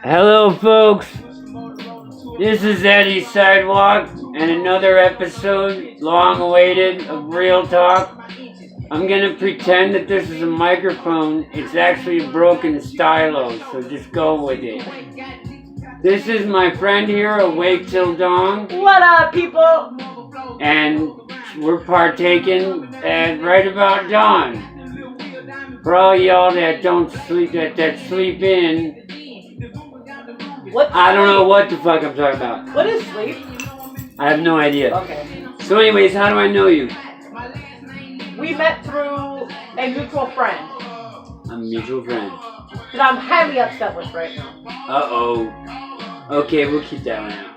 Hello folks, this is Eddy Sidewalk and another episode, long awaited, of Real Talk. I'm going to pretend that this is a microphone. It's actually a broken stylo, so just go with it. This is my friend here, Awake Till Dawn. What up, people? And we're partaking at right about dawn. For all y'all that don't sleep, that sleep in, I don't know what the fuck I'm talking about. What is sleep? I have no idea. Okay. So anyways, how do I know you? We met through a mutual friend. A mutual friend. That I'm highly upset with right now. Uh-oh. Okay, we'll keep that one out.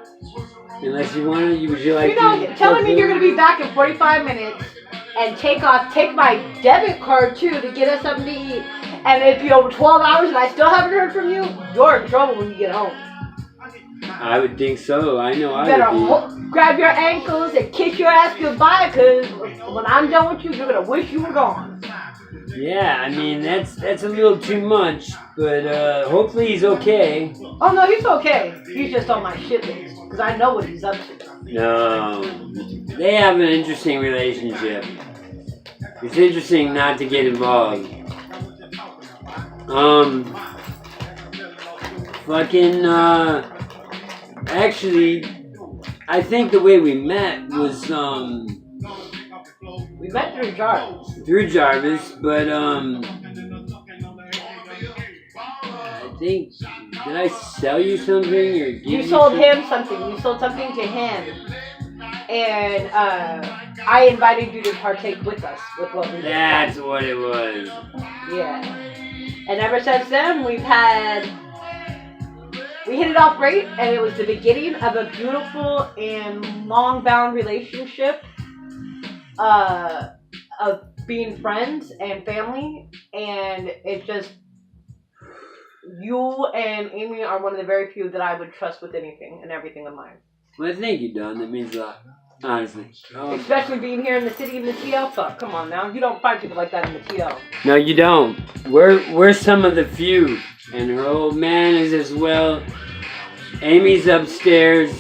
Unless you want to, would you like to... telling me you're going to be back in 45 minutes and take my debit card too to get us something to eat. And if you over 12 hours and I still haven't heard from you, you're in trouble when you get home. I would think so. I know I would be. Grab your ankles and kiss your ass goodbye, because when I'm done with you, you're going to wish you were gone. Yeah, I mean, that's a little too much, but hopefully he's okay. Oh, no, he's okay. He's just on my shit list, because I know what he's up to. No, they have an interesting relationship. It's interesting not to get involved. Actually, I think the way we met was, we met through Jarvis. Through Jarvis, but, I think, did I sell you something or give you sold him something? You sold something to him. And, I invited you to partake with us, with what we did. That's what it was. Yeah. And ever since then, we hit it off great, and it was the beginning of a beautiful and long-bound relationship of being friends and family, and it just, you and Amy are one of the very few that I would trust with anything and everything in life. Well, thank you, Don. That means a lot, honestly. Especially being here in the city in the TL. Fuck, come on now. You don't find people like that in the TL. No, you don't. We're some of the few. And her old man is as well. Amy's upstairs,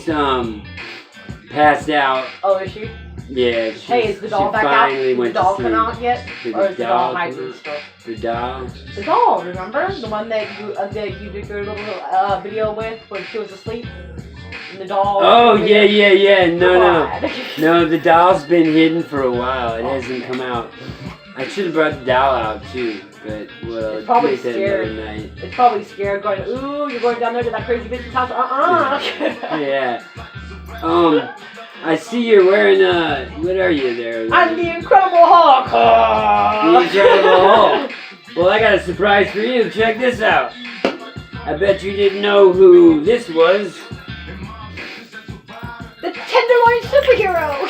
passed out. Oh, is she? Yeah. Hey, is the doll back out? Is the doll come out yet? Or is the doll hiding still? The doll? The doll, remember? The one that you did your little video with when she was asleep? And the doll... Oh, yeah. No, the doll's been hidden for a while. It hasn't come out. I should have brought the doll out, too. But, well, it's probably that scared. another night. It's probably scared, going, ooh, you're going down there to that crazy bitch's house. Yeah. I see you're wearing what are you there? I'm the Incredible Hulk. The Incredible Hulk. Well, I got a surprise for you. Check this out. I bet you didn't know who this was. The Tenderloin Superhero.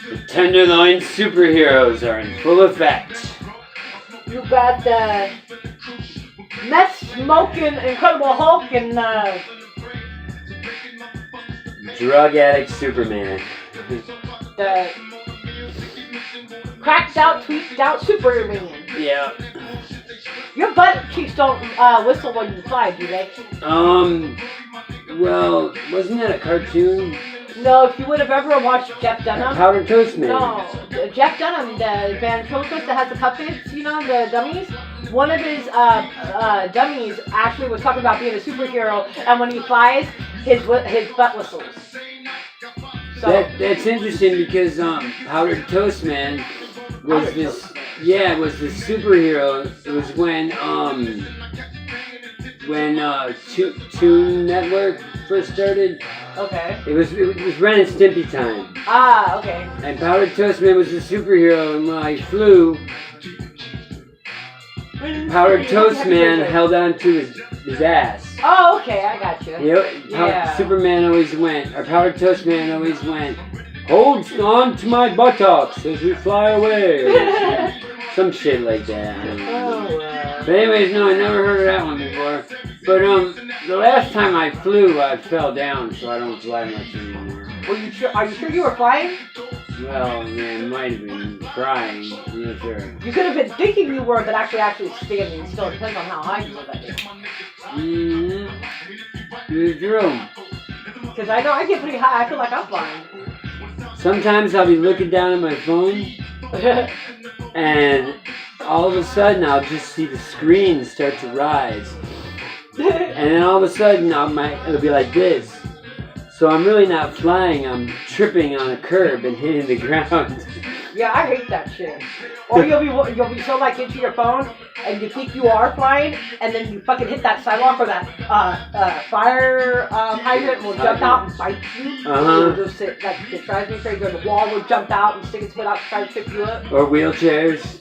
The Tenderloin Superheroes are in full effect. You got the meth-smoking Incredible Hulk and drug addict Superman. The cracked out, tweaked out Superman. Yeah. Your butt cheeks don't whistle when you fly, do they? Well, wasn't that a cartoon? No, if you would have ever watched Jeff Dunham. Powder Toast Man. No, Jeff Dunham, the ventriloquist that has the puppets, you know, the dummies. One of his dummies actually was talking about being a superhero, and when he flies, his butt whistles. So that's interesting because Powder Toast Man was was the superhero. It was when Toon Network first started. Okay. It was Ren and Stimpy time. Ah, okay. And Powder Toast Man was the superhero, and when he flew, Powder Toast Man held on to his ass. Oh, okay, I got you. Yeah. Superman always went, or Powder Toast Man always went, hold on to my buttocks as we fly away. Some shit like that. I don't know. But anyways, no, I never heard of that one before. But the last time I flew, I fell down, so I don't fly much anymore. Are you sure you were flying? Well, man, might have been crying. Yeah, sure. You could have been thinking you were, but actually standing still. It depends on how high you were that day. It's true. Because I know I get pretty high. I feel like I'm flying. Sometimes I'll be looking down at my phone, and all of a sudden I'll just see the screen start to rise. And then all of a sudden it'll be like this. So I'm really not flying, I'm tripping on a curb and hitting the ground. Yeah, I hate that shit. Or you'll be so like into your phone and you think you are flying and then you fucking hit that sidewalk or that fire hydrant will jump out and bite you. Just it drives me crazy. Or the wall will jump out and stick its foot out to try to pick you up. Or wheelchairs.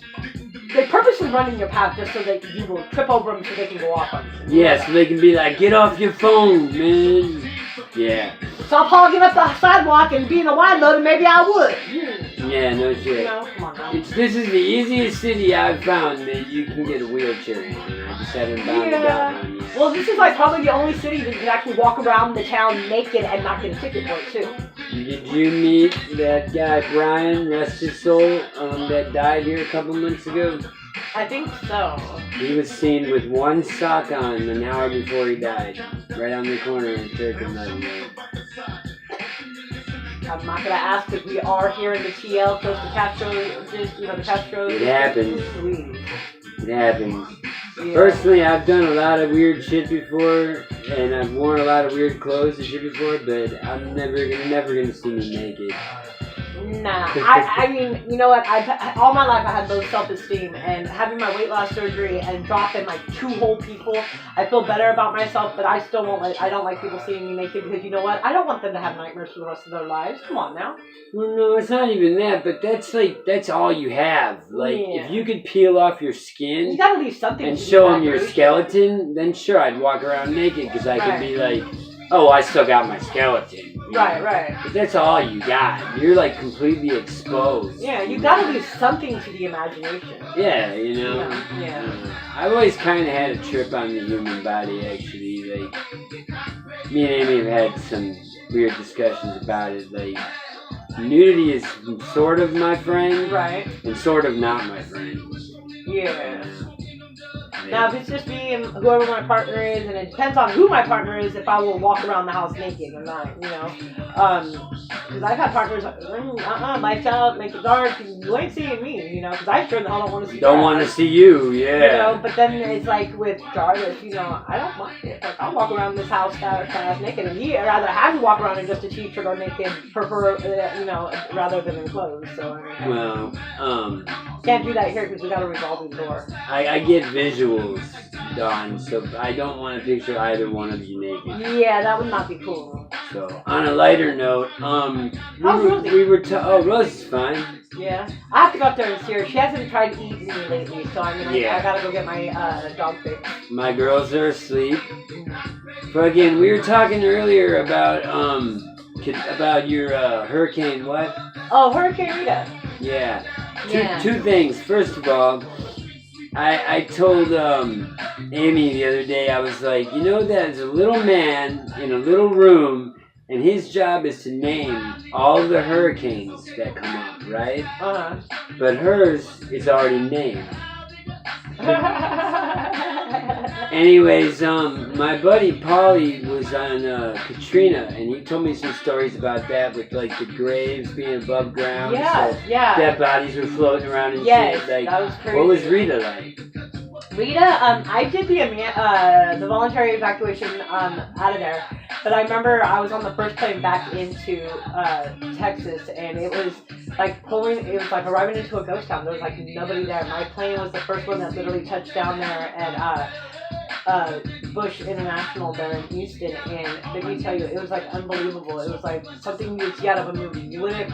They purposely run in your path just so that you will trip over them so they can go off on you. Yeah, so they can be like, get off your phone, man. Yeah. Stop hogging up the sidewalk and being a wide load and maybe I would. Yeah, no shit. You know, come on now. This is the easiest city I've found that you can get a wheelchair in. And I just haven't found it out one yet. Well, this is like probably the only city that you can actually walk around the town naked and not get a ticket for it too. Did you meet that guy Brian, rest his soul, that died here a couple months ago? I think so. He was seen with one sock on an hour before he died, right on the corner of Church and Leavenworth. I'm not gonna ask because we are here in the TL, close to Castro. The Castro. It happens. Please. It happens. Yeah. Personally, I've done a lot of weird shit before, and I've worn a lot of weird clothes and shit before, but I'm never gonna see me naked. Nah, I mean, you know what? All my life I had low self-esteem, and having my weight loss surgery and dropping like 2 whole people, I feel better about myself. But I still won't. I don't like people seeing me naked because you know what? I don't want them to have nightmares for the rest of their lives. Come on now. Well, no, it's not even that. But that's all you have. Like, if you could peel off your skin, you gotta leave something and show them your skeleton, then sure, I'd walk around naked because I could be like, oh, I still got my skeleton. Right. But that's all you got. You're like completely exposed. Yeah, you gotta leave something to the imagination. Yeah, you know. Yeah. I've always kind of had a trip on the human body, actually. Like, me and Amy have had some weird discussions about it. Like, nudity is sort of my friend, right, and sort of not my friend. Yeah. Now, if it's just me and whoever my partner is, and it depends on who my partner is, if I will walk around the house naked or not, you know. Because I've had partners, lights out, make it dark, you ain't seeing me, you know, because I sure the hell don't want to see you. Don't want to see you, yeah. You know, but then it's like with Jarvis, you know, I don't mind it. Like, I'll walk around this house fast naked, and he'd rather have me walk around in just a t-shirt or naked, prefer, you know, rather than in clothes, so, I mean. Well, can't do that here because we got a revolving door. I get visuals, Dawn, so I don't want to picture either one of you naked. Yeah, that would not be cool. So, on a lighter note, Rose is fine. Yeah. I have to go up there and see her. She hasn't tried to eat me lately, so I mean, I gotta go get my dog fix. My girls are asleep. Fucking, we were talking earlier about your hurricane, what? Oh, Hurricane Rita. Yeah. Two things. First of all, I told Amy the other day, I was like, you know, there's a little man in a little room, and his job is to name all the hurricanes that come up, right? Uh-huh. But hers is already named. Anyways, my buddy Paulie was on Katrina, and he told me some stories about that with like the graves being above ground. Yeah. Dead bodies were floating around and shit. Like, that was crazy. What was Rita like? Rita, I did the voluntary evacuation out of there, but I remember I was on the first plane back into Texas, and it was like arriving into a ghost town. There was like nobody there. My plane was the first one that literally touched down there at Bush International there in Houston, and let me tell you, it was like unbelievable. It was like something you would see out of a movie. You wouldn't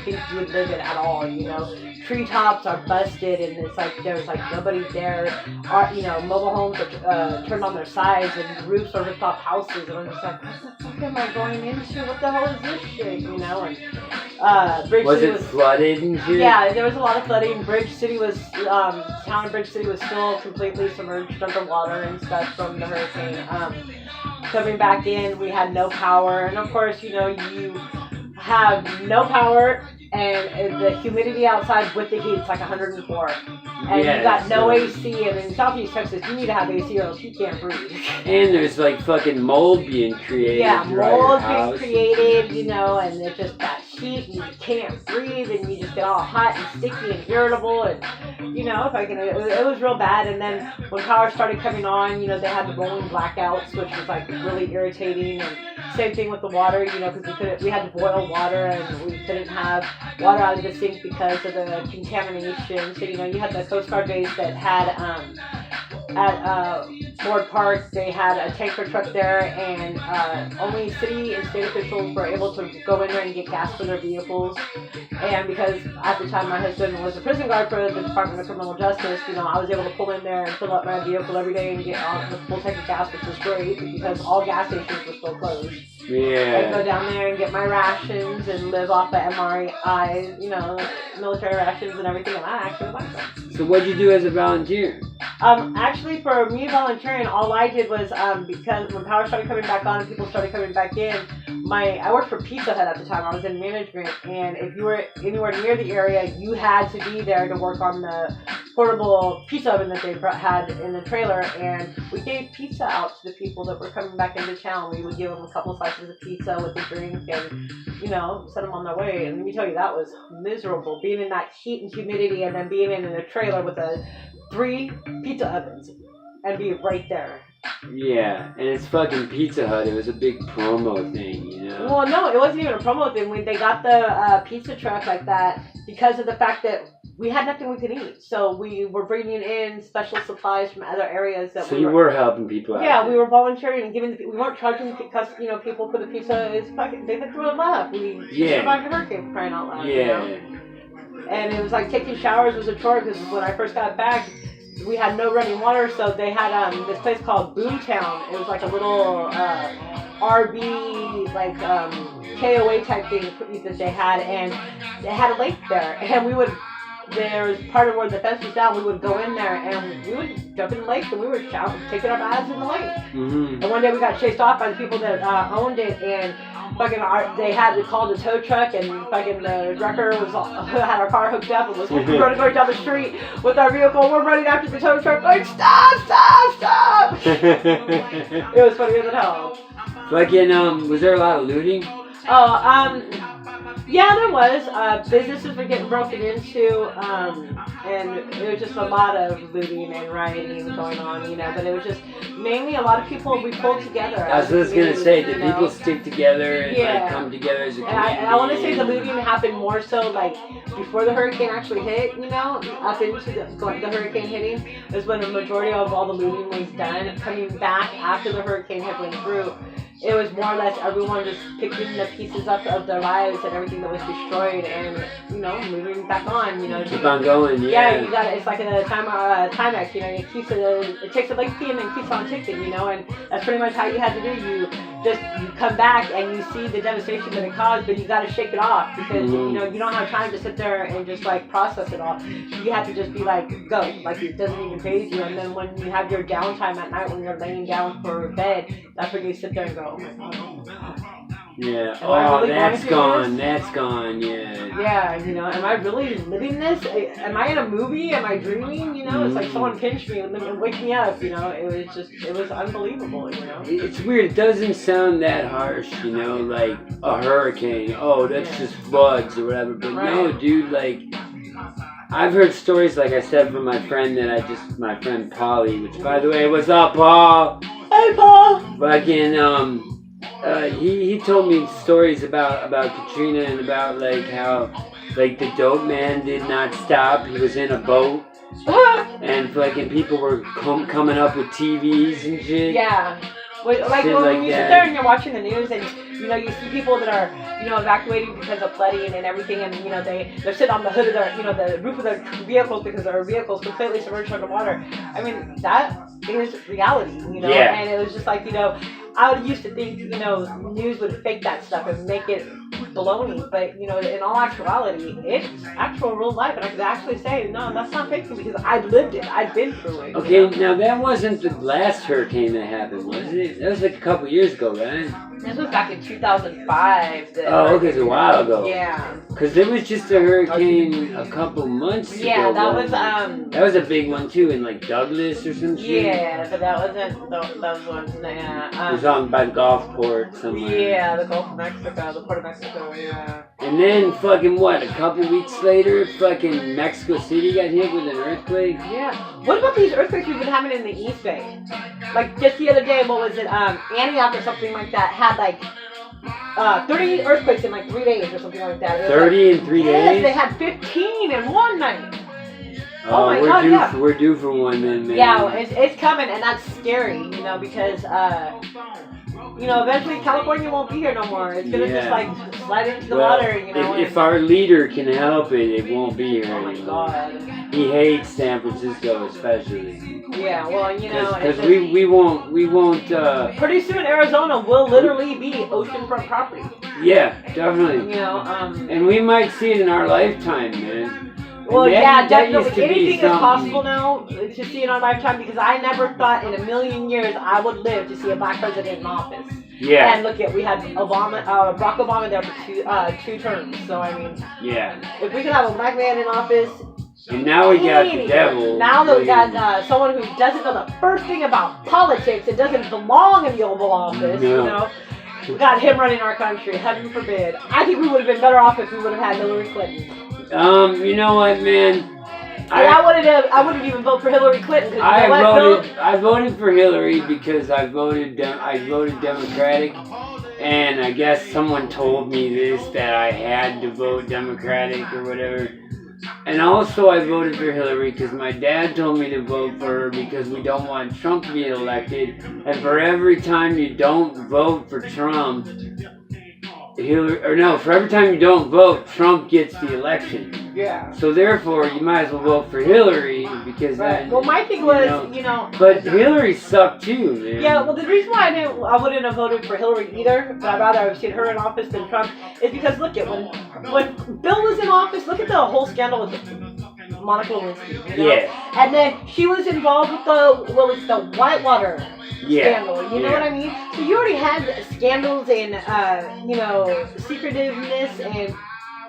think you would live it at all, you know. Treetops are busted, and it's like there's like nobody there. Mobile homes are turned on their sides, and roofs are ripped off houses, and I'm just like, what the fuck am I going into? What the hell is this shit, you know? And was it flooded and shit? Yeah, there was a lot of flooding. Bridge City was, town of Bridge City was still completely submerged underwater and stuff from the hurricane. Coming back in, we had no power, and of course, you know, you have no power and the humidity outside with the heat, it's like 104. And Yeah, you got no so- AC, and in Southeast Texas, you need to have AC or else you can't breathe. And there's like fucking mold being created. Yeah, throughout your mold being house. created, you know, and it's just that heat, and you can't breathe, and you just get all hot and sticky and irritable, and you know, it was real bad. And then when power started coming on, you know, they had the rolling blackouts, which was like really irritating. And same thing with the water, you know, because we had to boil water, and we couldn't have water out of the sink because of the contamination. So you know, you had the Coast Guard base that had at Ford Park, they had a tanker truck there, and only city and state officials were able to go in there and get gas for their vehicles. And because at the time my husband was a prison guard for the Department of Criminal Justice, you know, I was able to pull in there and fill up my vehicle every day and get on the full tank of gas, which was great because all gas stations were still closed. I'd go Yeah. down there and get my rations and live off of MRI, you know, military rations and everything, and I actually liked them. So what'd you do as a volunteer? Actually, for me volunteering, all I did was because when power started coming back on and people started coming back in, I worked for Pizza Hut at the time. I was in management, and if you were anywhere near the area, you had to be there to work on the portable pizza oven that they had in the trailer. And we gave pizza out to the people that were coming back into town. We would give them a couple slices of pizza with a drink, and you know, send them on their way. And let me tell you, that was miserable, being in that heat and humidity, and then being in a trailer with 3 pizza ovens and be right there. Yeah, and it's fucking Pizza Hut. It was a big promo thing, you know? Well, no, it wasn't even a promo thing. They got the pizza truck like that because of the fact that we had nothing we could eat. So we were bringing in special supplies from other areas. So you were helping people out. Yeah, we were volunteering and giving. We weren't charging people for the pizza. It's fucking. They threw it left. We survived a hurricane, crying out loud. Yeah. You know? And it was like taking showers was a chore because when I first got back, we had no running water, so they had this place called Boomtown. It was like a little RV, like KOA type thing that they had, and they had a lake there. And we would, there was part of where the fence was down, we would go in there and we would jump in the lake and we were taking our baths in the lake. Mm-hmm. And one day we got chased off by the people that owned it, and fucking they called the tow truck, and fucking the wrecker had our car hooked up and was running down the street with our vehicle. We're running after the tow truck like, stop! It was funnier than hell. Fucking, was there a lot of looting? Yeah, there was. Businesses were getting broken into, and it was just a lot of looting and rioting going on, you know. But it was just mainly a lot of people we pulled together. I was just gonna say, did people stick together and like come together as a community? And I want to say the looting happened more so like before the hurricane actually hit, you know, up into the hurricane hitting is when the majority of all the looting was done. Coming back after the hurricane had went through, it was more or less everyone just picking the pieces up of their lives and everything that was destroyed, and you know, moving back on. You know, keep on going. Yeah, you got it. It's like a Timex. You know, it takes a lengthy and then keeps on ticking. You know, and that's pretty much how you had to do. You come back and you see the devastation that it caused, but you got to shake it off because you know you don't have time to sit there and just like process it all. You have to just be like, go, like it doesn't even faze you. And then when you have your downtime at night when you're laying down for bed, that's when you sit there and go, oh my god. Yeah. Really that's gone. That's gone. Yeah. Yeah, you know, am I really living this? Am I in a movie? Am I dreaming? You know, it's like someone pinched me and wake me up. You know, it was unbelievable. You know, it's weird. It doesn't sound that harsh. You know, like a hurricane. Oh, that's just floods or whatever. But no, dude, like. I've heard stories, like I said, from my friend my friend Polly, which, by the way, what's up, Paul? Hey, Paul! Fucking, he told me stories about Katrina and about, like, how, like, the dope man did not stop. He was in a boat, and fucking people were coming up with TVs and shit. Yeah. Like when you sit there and you're watching the news and you know you see people that are evacuating because of flooding and everything, and you know they're sitting on the hood of their the roof of their vehicles because their vehicles completely submerged underwater. I mean that is reality, Yeah. And it was just like I used to think news would fake that stuff and make it baloney, but in all actuality it's actual real life, and I could actually say no, that's not faking because I've lived it, I've been through it. Okay, now that wasn't the last hurricane that happened, was it? That was like a couple years ago, right? This was back in 2005. Oh, okay, it's a while ago. Yeah. Because there was just a hurricane a couple months ago. Yeah, that was That was a big one too, in like Douglas or some shit. Yeah, but that wasn't those ones. Yeah. It was on by Gulfport somewhere. Yeah, the Gulf of Mexico, the Port of Mexico. Yeah. And then fucking what? A couple weeks later, fucking Mexico City got hit with an earthquake. Yeah. What about these earthquakes we've been having in the East Bay? Like just the other day, what was it? Antioch or something like that had like 30 earthquakes in like 3 days or something like that. 30 in 3 days? Yes, they had 15 in one night. Oh my we're God, due yeah. We're due for one then, man. Yeah, it's coming, and that's scary, you know, because, you know, eventually California won't be here no more. It's going to just, like, slide into the water, you know. If our leader can help it, it won't be here Oh, my anymore. God. He hates San Francisco especially. Yeah, well, you know. Because we won't, pretty soon Arizona will literally be oceanfront property. Yeah, definitely. You know, and we might see it in our lifetime, man. Well, yeah, definitely. That Anything is possible now to see in our lifetime because I never thought in a million years I would live to see a black president in office. Yeah. And look we had Barack Obama there for two terms. So I mean, yeah. If we could have a black man in office. And now we got the devil. Now that we got someone who doesn't know the first thing about politics and doesn't belong in the Oval Office, you know. We got him running our country. Heaven forbid. I think we would have been better off if we would have had Hillary Clinton. You know what, man? I wouldn't even vote for Hillary Clinton. I voted for Hillary because I voted Democratic, and I guess someone told me this that I had to vote Democratic or whatever. And also I voted for Hillary because my dad told me to vote for her because we don't want Trump to be elected. And for every time you don't vote for Trump, for every time you don't vote, Trump gets the election. Yeah. So therefore, you might as well vote for Hillary because then. Well, my thing was, you know. But Hillary sucked too, man. Yeah. Well, the reason why I wouldn't have voted for Hillary either, but I'd rather have seen her in office than Trump, is because look at when Bill was in office. Look at the whole scandal with Monica Lewinsky. You know? Yeah. And then she was involved with the Whitewater. Scandal, you know what I mean? So you already had scandals and you know, secretiveness and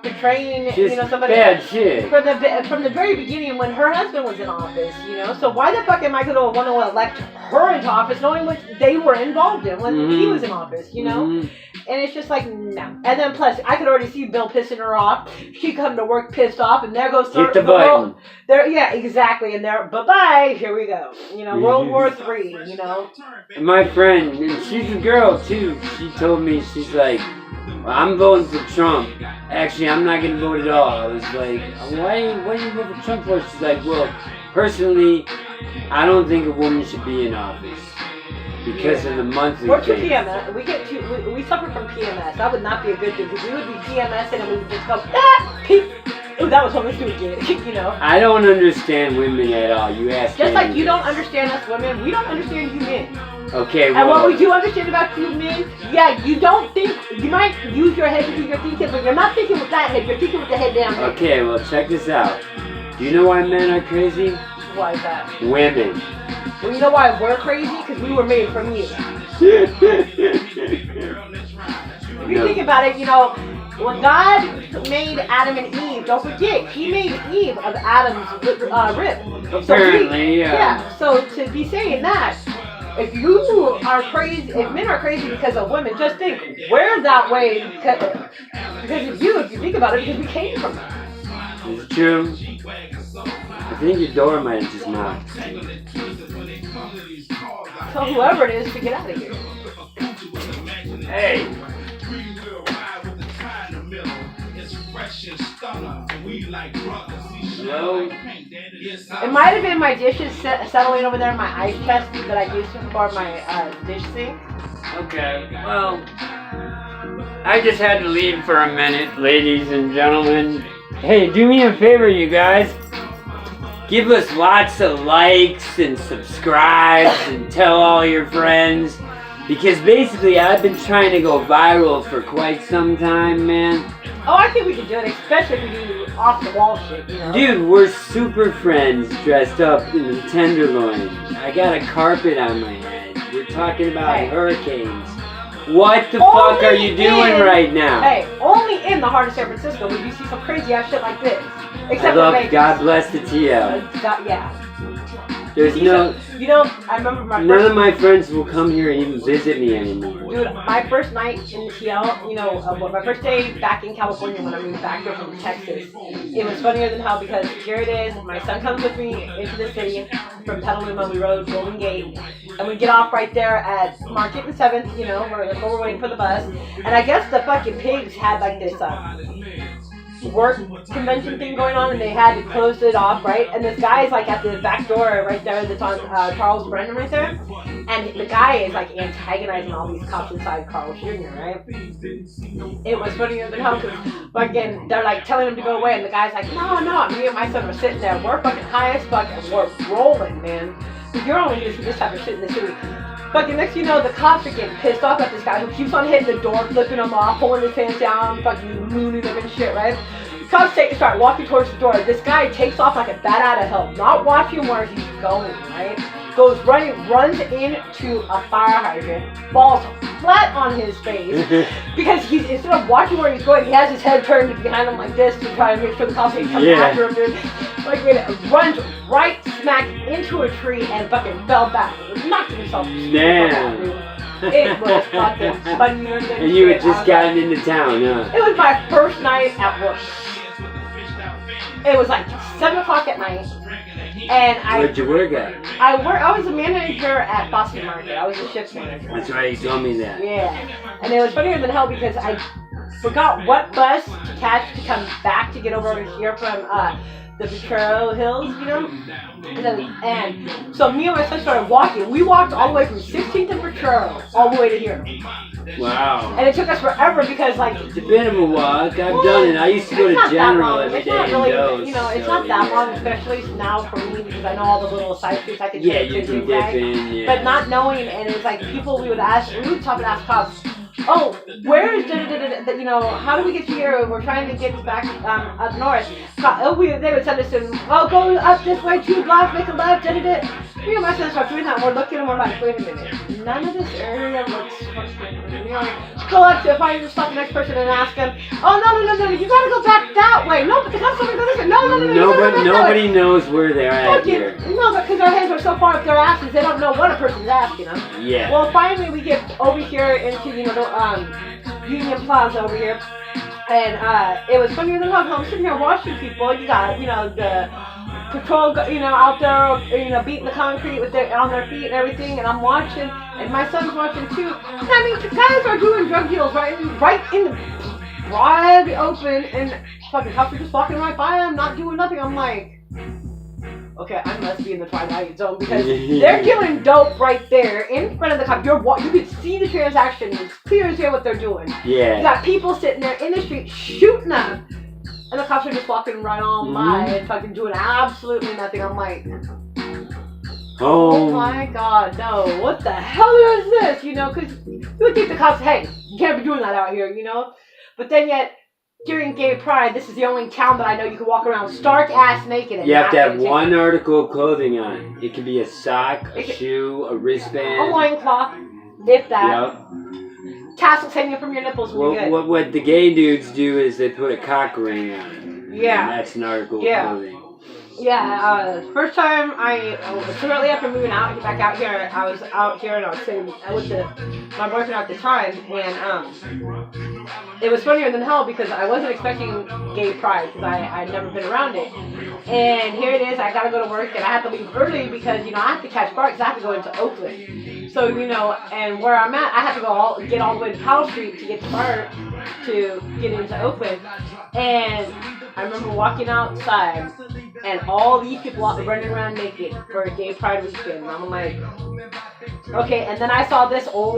betraying, just you know, somebody. Bad shit. From the very beginning when her husband was in office, you know. So why the fuck am I going to want to elect her into office, knowing what they were involved in when he was in office, you know? And it's just like no. And then plus, I could already see Bill pissing her off. She come to work pissed off, and there goes hit the button. There, yeah, exactly. And there, bye. Here we go. You know, World War III. You know. And my friend, and she's a girl too. She told me, she's like, well, I'm voting for Trump. Actually, I'm not gonna vote at all. I was like, why do you vote for Trump for? She's like, well, personally, I don't think a woman should be in office. Because of the monthly We're too thing. PMS. We suffer from PMS. That would not be a good thing because we would be PMSing and we would just go, ooh, that was something stupid, you know. I don't understand women at all. You ask just like you don't understand us women, we don't understand you men. Okay, well. And what we do understand about you men, yeah, you don't think, you might use your head to do your thinking, but you're not thinking with that head, you're thinking with the head down. Okay, well, check this out. Do you know why men are crazy? Why is that? Women. Well, you know why we're crazy? Because we were made from you. If you think about it, you know, when God made Adam and Eve, don't forget, he made Eve of Adam's rib. Apparently, Yeah, so to be saying that, if you are crazy, if men are crazy because of women, just think, we're that way because of you, if you think about it, because we came from it. It's true. I think your door might have just knocked. Tell whoever it is to get out of here. Hey! Hello? It might have been my dishes settling over there in my ice chest that I used for my dish sink. Okay, well, I just had to leave for a minute, ladies and gentlemen. Hey, do me a favor, you guys. Give us lots of likes and subscribes and tell all your friends. Because basically, I've been trying to go viral for quite some time, man. Oh, I think we can do it, especially if we do off-the-wall shit, you know? Dude, we're super friends dressed up in the Tenderloin. I got a carpet on my head. We're talking about hurricanes. What the fuck are you doing right now? Hey, only in the heart of San Francisco would you see some crazy ass shit like this. Except I for love Vegas. God bless the TL. Yeah. There's no... You know, I remember None of my friends will come here and even visit me anymore. Dude, my first night in the TL, you know, my first day back in California when I moved back here from Texas, it was funnier than hell because here it is, my son comes with me into the city from Petaluma, we rode Golden Gate, and we get off right there at Market and 7th, you know, where we're waiting for the bus, and I guess the fucking pigs had like this, work convention thing going on and they had to close it off, right? And this guy is like at the back door right there that's on Charles Brennan right there. And the guy is like antagonizing all these cops inside Carl Jr., right? It was funnier than hell because fucking they're like telling him to go away and the guy's like, no, me and my son are sitting there. We're fucking high as fuck and we're rolling, man. You're only gonna see this type of shit in the city. Fucking next thing you know, the cops are getting pissed off at this guy who keeps on hitting the door, flipping him off, pulling his pants down, fucking mooning him and shit, right? The cops start walking towards the door. This guy takes off like a bat out of hell, not watching where he's going, right? Goes running, runs into a fire hydrant, falls flat on his face because he's instead of watching where he's going, he has his head turned behind him like this to try to make sure the cops ain't coming after him, dude. Like it runs right smack into a tree and fucking fell back. Knocked himself. Damn. It was fucking funnier than And you had shit. just gotten into town, huh? It was my first night at work. It was like 7 o'clock at night. And Where'd you work at? I was a manager at Boston Market. I was a shift manager. That's right, you told me that. Yeah. And it was funnier than hell because I forgot what bus to catch to come back to get over here from the Ventura Hills, you know? And so me and my son started walking. We walked all the way from 16th and Ventura all the way to here. Wow. And it took us forever because, like... It's a bit of a walk. I've done it. I used to go to General every day and really, you know, it's not that long, especially now for me because I know all the little side streets I can take you can dip in, yeah. But not knowing, and it's like people we would stop and ask cops, oh, where is you know, how do we get here? We're trying to get back up north. They would send us in, oh, go up this way, 2 blocks, make a left, Me and my son start doing that, and we're looking and we're like, wait a minute, none of this area looks fucking, you know, go up to find the next person and ask them, oh, no, you gotta go back that way. No, but the cops are going to no. Nobody knows where they're at here. No, because their heads are so far up their asses, they don't know what a person's asking them. Yeah. Well, finally we get over here into, you know, the Union Plaza over here. And it was funnier than hell. I'm sitting here watching people. You got, you know, the patrol, you know, out there, you know, beating the concrete with on their feet and everything. And I'm watching, and my son's watching too. And I mean, the guys are doing drug deals right in the wide open, and fucking cops are just walking right by them, not doing nothing. I'm like, okay, I must be in the Twilight Zone because they're dealing dope right there in front of the cop. You can see the transaction. It's clear as day what they're doing. Yeah. You got people sitting there in the street shooting them, and the cops are just walking right on by and fucking doing absolutely nothing. I'm like, oh my god, no! What the hell is this? You know, because you would think the cops, hey, you can't be doing that out here, you know. But then yet, during Gay Pride, this is the only town that I know you can walk around stark ass naked. And you have to have one article of clothing on. It can be a sock, a shoe, a wristband, a loincloth, if that. Yep. Tassels hanging from your nipples would be good. What the gay dudes do is they put a cock ring on. Yeah. And that's an article of clothing. Yeah, first time shortly after moving back out here, I was out here and I was sitting with my boyfriend at the time, and it was funnier than hell because I wasn't expecting Gay Pride because I'd never been around it. And here it is, I gotta go to work and I have to leave early because, you know, I have to catch BART because I have to go into Oakland. So, you know, and where I'm at, I have to get all the way to Powell Street to get to BART to get into Oakland. And I remember walking outside and all these people running around naked for a Gay Pride weekend. And I'm like, okay, and then I saw this old